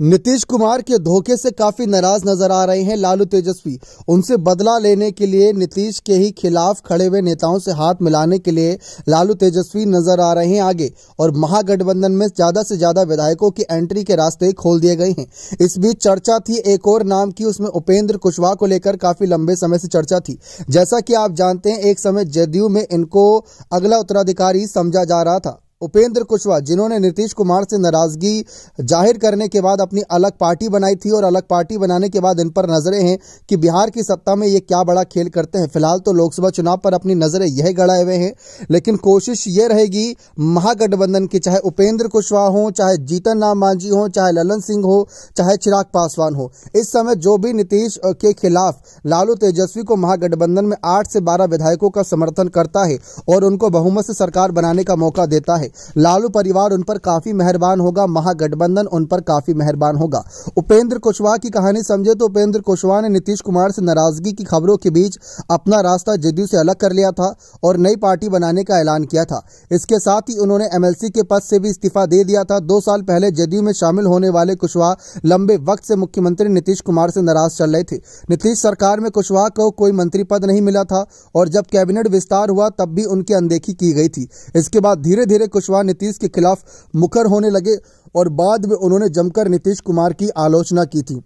नीतीश कुमार के धोखे से काफी नाराज नजर आ रहे हैं लालू तेजस्वी। उनसे बदला लेने के लिए नीतीश के ही खिलाफ खड़े हुए नेताओं से हाथ मिलाने के लिए लालू तेजस्वी नजर आ रहे हैं आगे, और महागठबंधन में ज्यादा से ज्यादा विधायकों की एंट्री के रास्ते खोल दिए गए हैं। इस बीच चर्चा थी एक और नाम की, उसमें उपेंद्र कुशवाहा को लेकर काफी लंबे समय से चर्चा थी। जैसा कि आप जानते हैं, एक समय जदयू में इनको अगला उत्तराधिकारी समझा जा रहा था। उपेंद्र कुशवाहा, जिन्होंने नीतीश कुमार से नाराजगी जाहिर करने के बाद अपनी अलग पार्टी बनाई थी, और अलग पार्टी बनाने के बाद इन पर नजरें हैं कि बिहार की सत्ता में ये क्या बड़ा खेल करते हैं। फिलहाल तो लोकसभा चुनाव पर अपनी नजरें यह गड़ाए हुए हैं, लेकिन कोशिश ये रहेगी महागठबंधन की, चाहे उपेंद्र कुशवाहा हो, चाहे जीतन राम मांझी हो, चाहे ललन सिंह हो, चाहे चिराग पासवान हो, इस समय जो भी नीतीश के खिलाफ लालू तेजस्वी को महागठबंधन में 8 से 12 विधायकों का समर्थन करता है और उनको बहुमत से सरकार बनाने का मौका देता है, लालू परिवार उन पर काफी मेहरबान होगा, महागठबंधन उन पर काफी मेहरबान होगा। उपेंद्र कुशवाहा की कहानी समझे तो उपेंद्र कुशवाहा ने नीतीश कुमार से नाराजगी की खबरों के बीच अपना रास्ता जदयू से अलग कर लिया था और नई पार्टी बनाने का ऐलान किया था। इसके साथ ही उन्होंने एमएलसी के पद से भी इस्तीफा दे दिया था। 2 साल पहले जदयू में शामिल होने वाले कुशवाहा लंबे वक्त से मुख्यमंत्री नीतीश कुमार से नाराज चल रहे थे। नीतीश सरकार में कुशवाहा को कोई मंत्री पद नहीं मिला था, और जब कैबिनेट विस्तार हुआ तब भी उनकी अनदेखी की गई थी। इसके बाद धीरे धीरे कुशवाहा नीतीश के खिलाफ मुखर होने लगे और बाद में उन्होंने जमकर नीतीश कुमार की आलोचना की थी।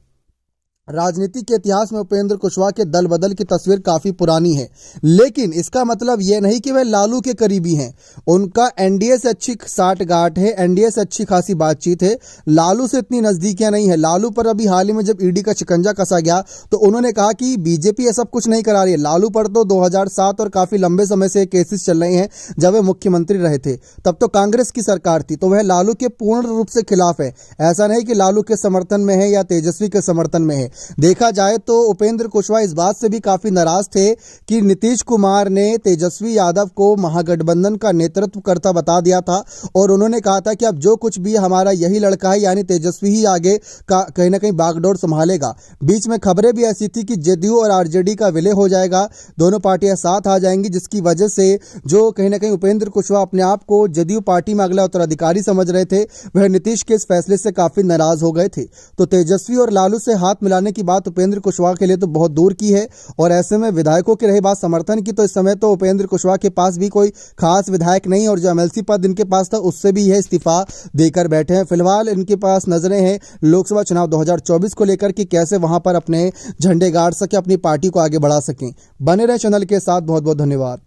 राजनीति के इतिहास में उपेंद्र कुशवाहा के दल बदल की तस्वीर काफी पुरानी है, लेकिन इसका मतलब यह नहीं कि वे लालू के करीबी हैं। उनका एनडीए से अच्छी साठगांठ है, एनडीए से अच्छी खासी बातचीत है, लालू से इतनी नजदीकियां नहीं है। लालू पर अभी हाल ही में जब ईडी का शिकंजा कसा गया तो उन्होंने कहा कि बीजेपी ये सब कुछ नहीं करा रही है। लालू पर तो 2007 और काफी लंबे समय से केसेस चल रहे हैं। जब वे मुख्यमंत्री रहे थे तब तो कांग्रेस की सरकार थी, तो वह लालू के पूर्ण रूप से खिलाफ है। ऐसा नहीं कि लालू के समर्थन में है या तेजस्वी के समर्थन में है। देखा जाए तो उपेंद्र कुशवाहा इस बात से भी काफी नाराज थे कि नीतीश कुमार ने तेजस्वी यादव को महागठबंधन का नेतृत्व करता बता दिया था, और उन्होंने कहा था कि अब जो कुछ भी हमारा यही लड़का है, यानी तेजस्वी ही आगे का कहीं ना कहीं बागडोर संभालेगा। बीच में खबरें भी ऐसी थी कि जदयू और आरजेडी का विलय हो जाएगा, दोनों पार्टियां साथ आ जाएंगी, जिसकी वजह से जो कहीं ना कहीं उपेंद्र कुशवाहा अपने आप को जदयू पार्टी में अगला उत्तराधिकारी समझ रहे थे, वह नीतीश के इस फैसले से काफी नाराज हो गए थे। तो तेजस्वी और लालू से हाथ मिलाने की बात उपेंद्र कुशवाहा के लिए तो बहुत दूर की है, और ऐसे में विधायकों की रही बात समर्थन की, तो इस समय तो उपेंद्र कुशवाहा के पास भी कोई खास विधायक नहीं, और जो एमएलसी पद इनके पास था उससे भी यह इस्तीफा देकर बैठे हैं। फिलहाल इनके पास नजरें हैं लोकसभा चुनाव 2024 को लेकर कि कैसे वहां पर अपने झंडे गाड़ सके, अपनी पार्टी को आगे बढ़ा सकें। बने रहे चैनल के साथ। बहुत बहुत धन्यवाद।